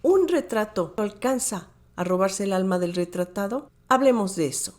¿Un retrato alcanza a robarse el alma del retratado? Hablemos de eso.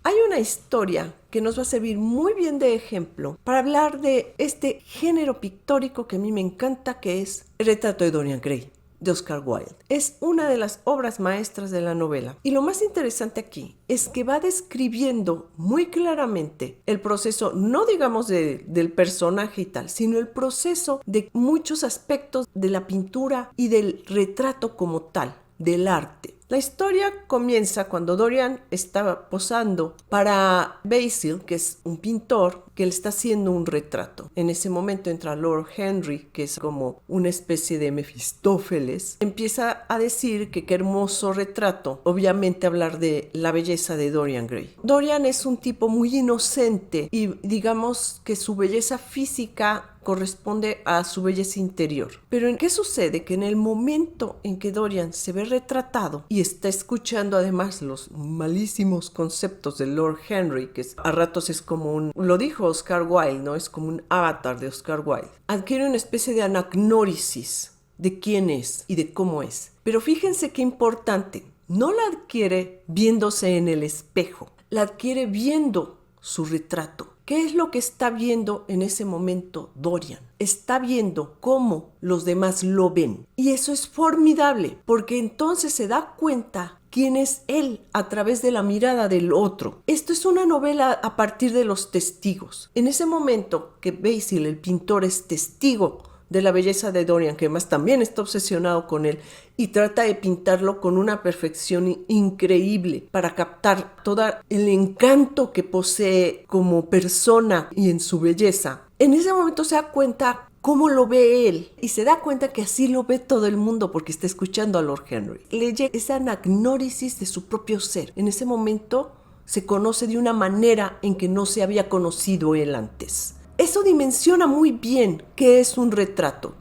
Hay una historia que nos va a servir muy bien de ejemplo para hablar de este género pictórico que a mí me encanta, que es El retrato de Dorian Gray, de Oscar Wilde. Es una de las obras maestras de la novela. Y lo más interesante aquí es que va describiendo muy claramente el proceso, no digamos del personaje y tal, sino el proceso de muchos aspectos de la pintura y del retrato como tal, del arte. La historia comienza cuando Dorian estaba posando para Basil, que es un pintor, que le está haciendo un retrato. En ese momento entra Lord Henry, que es como una especie de Mefistófeles. Empieza a decir que qué hermoso retrato, obviamente hablar de la belleza de Dorian Gray. Dorian es un tipo muy inocente y digamos que su belleza física corresponde a su belleza interior. Pero ¿qué sucede? Que en el momento en que Dorian se ve retratado y está escuchando además los malísimos conceptos de Lord Henry, que a ratos es como lo dijo Oscar Wilde, ¿no? Es como un avatar de Oscar Wilde. Adquiere una especie de anagnórisis de quién es y de cómo es. Pero fíjense qué importante, no la adquiere viéndose en el espejo, la adquiere viendo su retrato. ¿Qué es lo que está viendo en ese momento Dorian? Está viendo cómo los demás lo ven. Y eso es formidable, porque entonces se da cuenta quién es él a través de la mirada del otro. Esto es una novela a partir de los testigos. En ese momento que Basil, el pintor, es testigo de la belleza de Dorian, que además también está obsesionado con él y trata de pintarlo con una perfección increíble para captar todo el encanto que posee como persona y en su belleza. En ese momento se da cuenta cómo lo ve él y se da cuenta que así lo ve todo el mundo porque está escuchando a Lord Henry. Le llega esa anagnórisis de su propio ser. En ese momento se conoce de una manera en que no se había conocido él antes. Eso dimensiona muy bien qué es un retrato.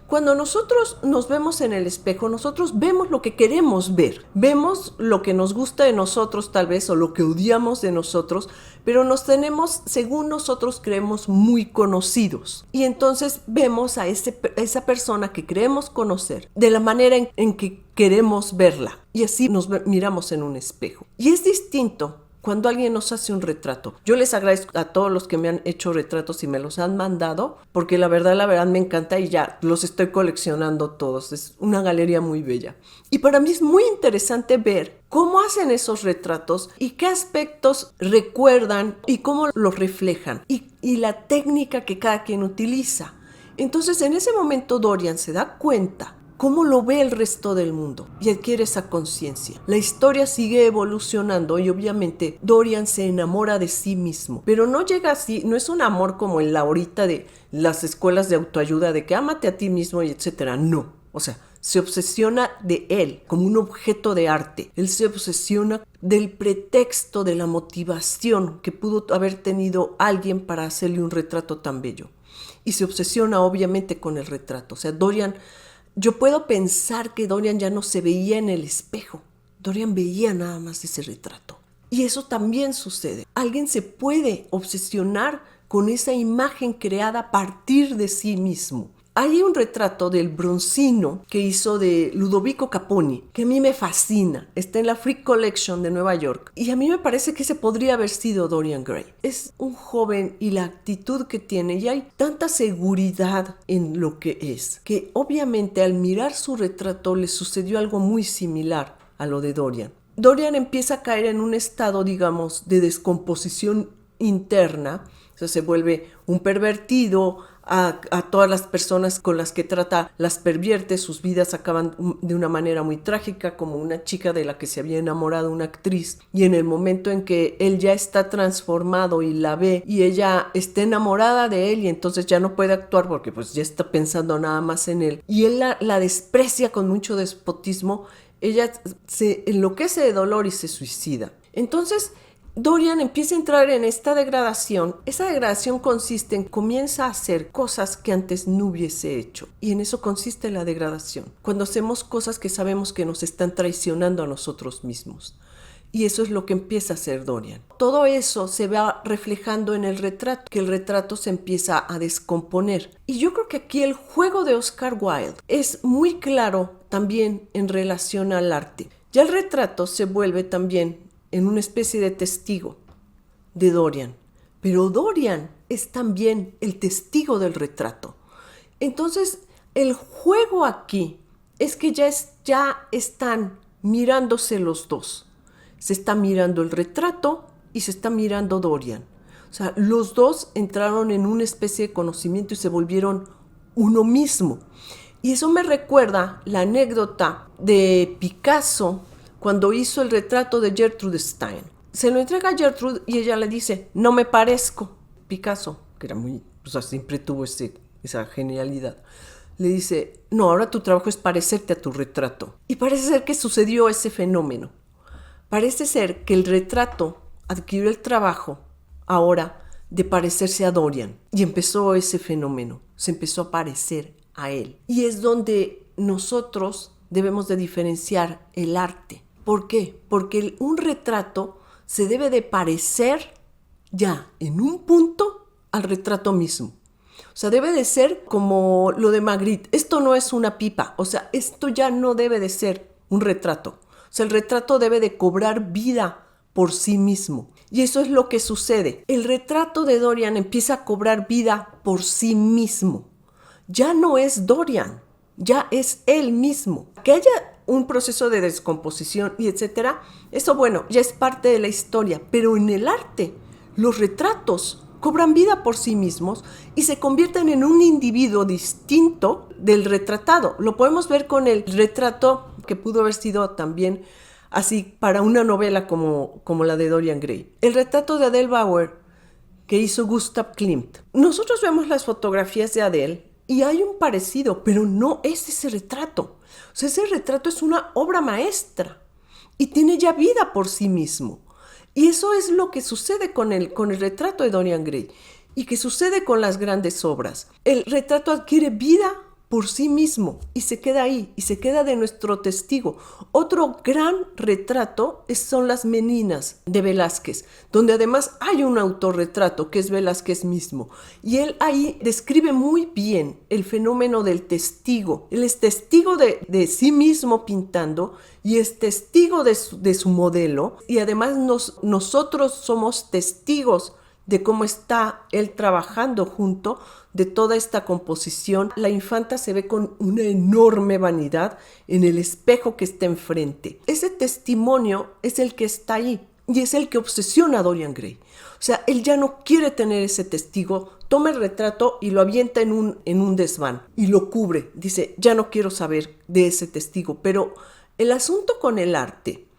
Cuando nosotros nos vemos en el espejo, nosotros vemos lo que queremos ver. Vemos lo que nos gusta de nosotros tal vez o lo que odiamos de nosotros, pero nos tenemos, según nosotros creemos, muy conocidos. Y entonces vemos a esa persona que creemos conocer de la manera en que queremos verla. Y así nos miramos en un espejo. Y es distinto cuando alguien nos hace un retrato. Yo les agradezco a todos los que me han hecho retratos y me los han mandado, porque la verdad me encanta y ya los estoy coleccionando todos. Es una galería muy bella. Y para mí es muy interesante ver cómo hacen esos retratos y qué aspectos recuerdan y cómo los reflejan y la técnica que cada quien utiliza. Entonces en ese momento Dorian se da cuenta cómo lo ve el resto del mundo y adquiere esa conciencia. La historia sigue evolucionando y obviamente Dorian se enamora de sí mismo, pero no llega así, no es un amor como el ahorita de las escuelas de autoayuda de que ámate a ti mismo y etcétera, no. O sea, se obsesiona de él como un objeto de arte. Él se obsesiona del pretexto, de la motivación que pudo haber tenido alguien para hacerle un retrato tan bello. Y se obsesiona obviamente con el retrato. O sea, yo puedo pensar que Dorian ya no se veía en el espejo. Dorian veía nada más ese retrato. Y eso también sucede. Alguien se puede obsesionar con esa imagen creada a partir de sí mismo. Hay un retrato del Bronzino que hizo de Ludovico Caponi, que a mí me fascina. Está en la Frick Collection de Nueva York. Y a mí me parece que ese podría haber sido Dorian Gray. Es un joven y la actitud que tiene, y hay tanta seguridad en lo que es, que obviamente al mirar su retrato le sucedió algo muy similar a lo de Dorian. Dorian empieza a caer en un estado, digamos, de descomposición interna. O sea, se vuelve un pervertido. A todas las personas con las que trata las pervierte, sus vidas acaban de una manera muy trágica, como una chica de la que se había enamorado una actriz, y en el momento en que él ya está transformado y la ve y ella está enamorada de él y entonces ya no puede actuar porque pues ya está pensando nada más en él y él la desprecia con mucho despotismo, ella se enloquece de dolor y se suicida. Entonces Dorian empieza a entrar en esta degradación. Esa degradación consiste en comienza a hacer cosas que antes no hubiese hecho. Y en eso consiste la degradación. Cuando hacemos cosas que sabemos que nos están traicionando a nosotros mismos. Y eso es lo que empieza a hacer Dorian. Todo eso se va reflejando en el retrato, que el retrato se empieza a descomponer. Y yo creo que aquí el juego de Oscar Wilde es muy claro también en relación al arte. Ya el retrato se vuelve también en una especie de testigo de Dorian. Pero Dorian es también el testigo del retrato. Entonces, el juego aquí es que ya están mirándose los dos. Se está mirando el retrato y se está mirando Dorian. O sea, los dos entraron en una especie de conocimiento y se volvieron uno mismo. Y eso me recuerda la anécdota de Picasso cuando hizo el retrato de Gertrude Stein. Se lo entrega a Gertrude y ella le dice, no me parezco. Picasso, que era muy, o sea, siempre tuvo esa genialidad, le dice, no, ahora tu trabajo es parecerte a tu retrato. Y parece ser que sucedió ese fenómeno. Parece ser que el retrato adquirió el trabajo ahora de parecerse a Dorian. Y empezó ese fenómeno, se empezó a parecer a él. Y es donde nosotros debemos de diferenciar el arte. ¿Por qué? Porque un retrato se debe de parecer ya en un punto al retrato mismo. O sea, debe de ser como lo de Magritte. Esto no es una pipa. O sea, esto ya no debe de ser un retrato. O sea, el retrato debe de cobrar vida por sí mismo. Y eso es lo que sucede. El retrato de Dorian empieza a cobrar vida por sí mismo. Ya no es Dorian, ya es él mismo. Que haya un proceso de descomposición y etcétera, eso bueno, ya es parte de la historia. Pero en el arte, los retratos cobran vida por sí mismos y se convierten en un individuo distinto del retratado. Lo podemos ver con el retrato que pudo haber sido también así para una novela como la de Dorian Gray. El retrato de Adele Bauer que hizo Gustav Klimt. Nosotros vemos las fotografías de Adele y hay un parecido, pero no es ese retrato. O sea, ese retrato es una obra maestra y tiene ya vida por sí mismo. Y eso es lo que sucede con el retrato de Dorian Gray y que sucede con las grandes obras. El retrato adquiere vida por sí mismo y se queda ahí y se queda de nuestro testigo. Otro gran retrato son las Meninas de Velázquez, donde además hay un autorretrato que es Velázquez mismo. Y él ahí describe muy bien el fenómeno del testigo. Él es testigo de sí mismo pintando y es testigo de su modelo. Y además nosotros somos testigos de cómo está él trabajando junto de toda esta composición. La infanta se ve con una enorme vanidad en el espejo que está enfrente. Ese testimonio es el que está ahí y es el que obsesiona a Dorian Gray. O sea, él ya no quiere tener ese testigo, toma el retrato y lo avienta en un desván y lo cubre. Dice, ya no quiero saber de ese testigo. Pero el asunto con el arte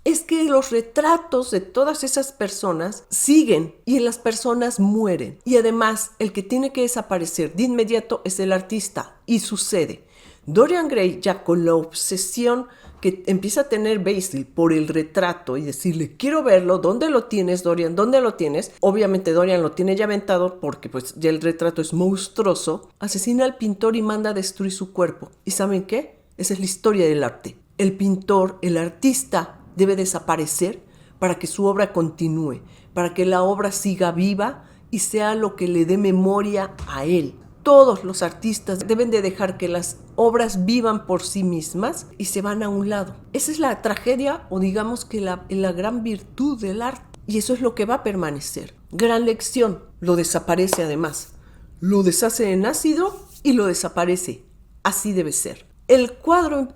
es que los retratos de todas esas personas siguen y las personas mueren. Y además, el que tiene que desaparecer de inmediato es el artista. Y sucede. Dorian Gray, ya con la obsesión que empieza a tener Basil por el retrato y decirle, quiero verlo, ¿dónde lo tienes, Dorian? ¿Dónde lo tienes? Obviamente Dorian lo tiene ya aventado porque pues ya el retrato es monstruoso. Asesina al pintor y manda a destruir su cuerpo. ¿Y saben qué? Esa es la historia del arte. El pintor, el artista, debe desaparecer para que su obra continúe, para que la obra siga viva y sea lo que le dé memoria a él. Todos los artistas deben de dejar que las obras vivan por sí mismas y se van a un lado. Esa es la tragedia o digamos que la gran virtud del arte. Y eso es lo que va a permanecer. Gran lección. Lo desaparece además. Lo deshace en ácido y lo desaparece. Así debe ser. El cuadro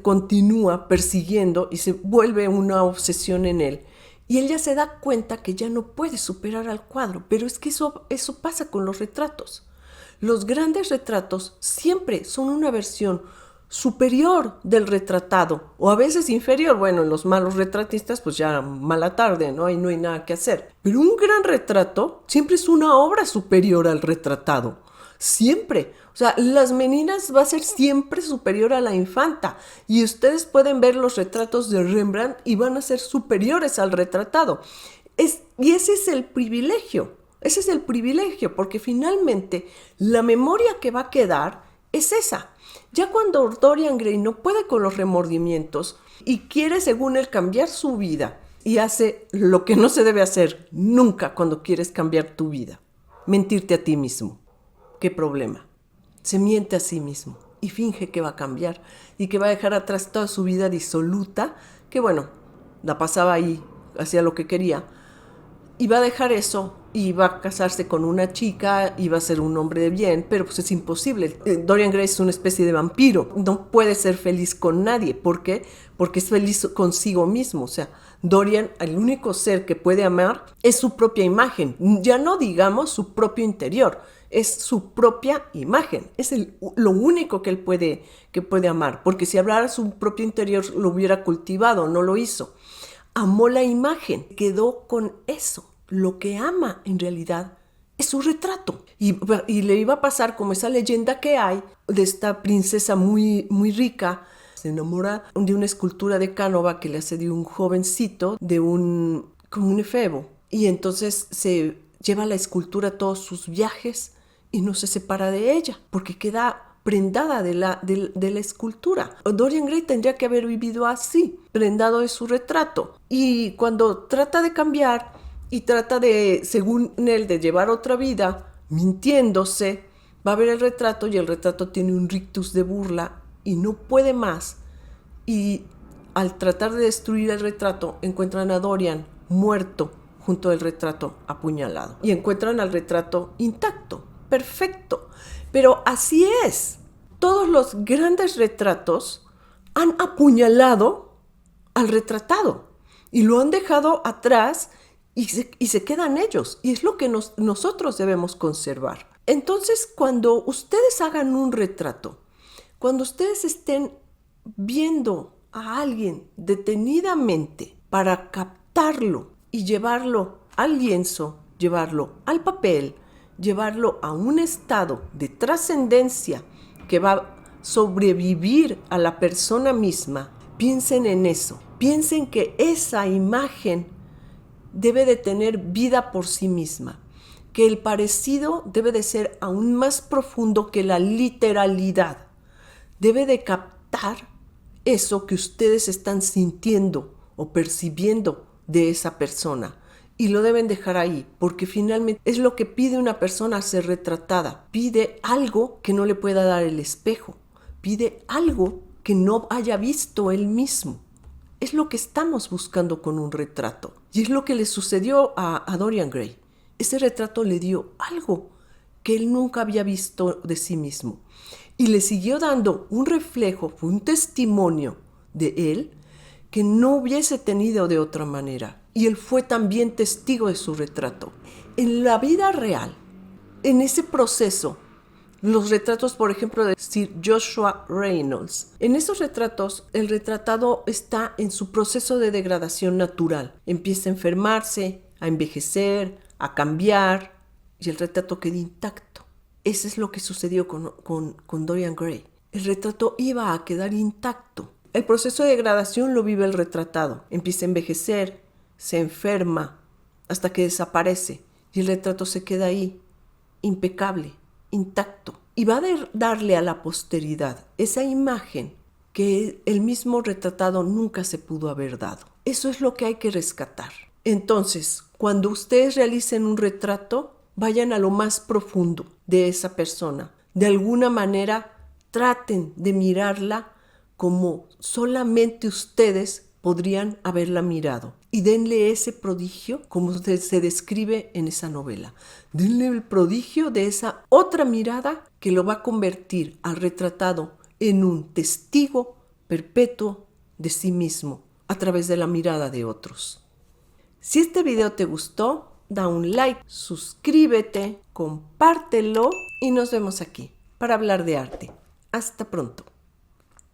continúa persiguiendo y se vuelve una obsesión en él. Y él ya se da cuenta que ya no puede superar al cuadro. Pero es que eso pasa con los retratos. Los grandes retratos siempre son una versión superior del retratado. O a veces inferior. Bueno, en los malos retratistas pues ya mala tarde, ¿no? Ahí no hay nada que hacer. Pero un gran retrato siempre es una obra superior al retratado. Siempre. O sea, las Meninas va a ser siempre superior a la infanta. Y ustedes pueden ver los retratos de Rembrandt y van a ser superiores al retratado. Y ese es el privilegio. Ese es el privilegio, porque finalmente la memoria que va a quedar es esa. Ya cuando Dorian Gray no puede con los remordimientos y quiere, según él, cambiar su vida y hace lo que no se debe hacer nunca cuando quieres cambiar tu vida, mentirte a ti mismo. ¿Qué problema? Se miente a sí mismo y finge que va a cambiar y que va a dejar atrás toda su vida disoluta, que bueno, la pasaba ahí, hacía lo que quería, y va a dejar eso y va a casarse con una chica y va a ser un hombre de bien, pero pues es imposible. Dorian Gray es una especie de vampiro, no puede ser feliz con nadie. ¿Por qué? Porque es feliz consigo mismo. O sea, Dorian, el único ser que puede amar es su propia imagen, ya no digamos su propio interior, es su propia imagen, es lo único que él puede amar, porque si hablara su propio interior lo hubiera cultivado, no lo hizo. Amó la imagen, quedó con eso. Lo que ama en realidad es su retrato. Y le iba a pasar como esa leyenda que hay de esta princesa muy, muy rica. Se enamora de una escultura de Canova que le hace de un jovencito, como un efebo. Y entonces se lleva la escultura a todos sus viajes y no se separa de ella, porque queda prendada de la escultura. Dorian Gray tendría que haber vivido así, prendado de su retrato. Y cuando trata de cambiar y trata de, según él, de llevar otra vida, mintiéndose, va a ver el retrato y el retrato tiene un rictus de burla y no puede más. Y al tratar de destruir el retrato, encuentran a Dorian muerto junto al retrato apuñalado. Y encuentran al retrato intacto, perfecto. Pero así es. Todos los grandes retratos han apuñalado al retratado y lo han dejado atrás y se quedan ellos. Y es lo que nosotros debemos conservar. Entonces, cuando ustedes hagan un retrato, cuando ustedes estén viendo a alguien detenidamente para captarlo y llevarlo al lienzo, llevarlo al papel, llevarlo a un estado de trascendencia que va a sobrevivir a la persona misma, piensen en eso. Piensen que esa imagen debe de tener vida por sí misma, que el parecido debe de ser aún más profundo que la literalidad. Debe de captar eso que ustedes están sintiendo o percibiendo de esa persona. Y lo deben dejar ahí, porque finalmente es lo que pide una persona a ser retratada. Pide algo que no le pueda dar el espejo. Pide algo que no haya visto él mismo. Es lo que estamos buscando con un retrato. Y es lo que le sucedió a Dorian Gray. Ese retrato le dio algo que él nunca había visto de sí mismo. Y le siguió dando un reflejo, un testimonio de él que no hubiese tenido de otra manera. Y él fue también testigo de su retrato. En la vida real, en ese proceso, los retratos, por ejemplo, de Sir Joshua Reynolds, en esos retratos, el retratado está en su proceso de degradación natural. Empieza a enfermarse, a envejecer, a cambiar, y el retrato queda intacto. Eso es lo que sucedió con Dorian Gray. El retrato iba a quedar intacto. El proceso de degradación lo vive el retratado. Empieza a envejecer, se enferma, hasta que desaparece. Y el retrato se queda ahí, impecable, intacto. Y va a darle a la posteridad esa imagen que el mismo retratado nunca se pudo haber dado. Eso es lo que hay que rescatar. Entonces, cuando ustedes realicen un retrato, vayan a lo más profundo de esa persona. De alguna manera, traten de mirarla como solamente ustedes podrían haberla mirado. Y denle ese prodigio como se describe en esa novela. Denle el prodigio de esa otra mirada que lo va a convertir al retratado en un testigo perpetuo de sí mismo a través de la mirada de otros. Si este video te gustó, da un like, suscríbete, compártelo y nos vemos aquí para hablar de arte. Hasta pronto.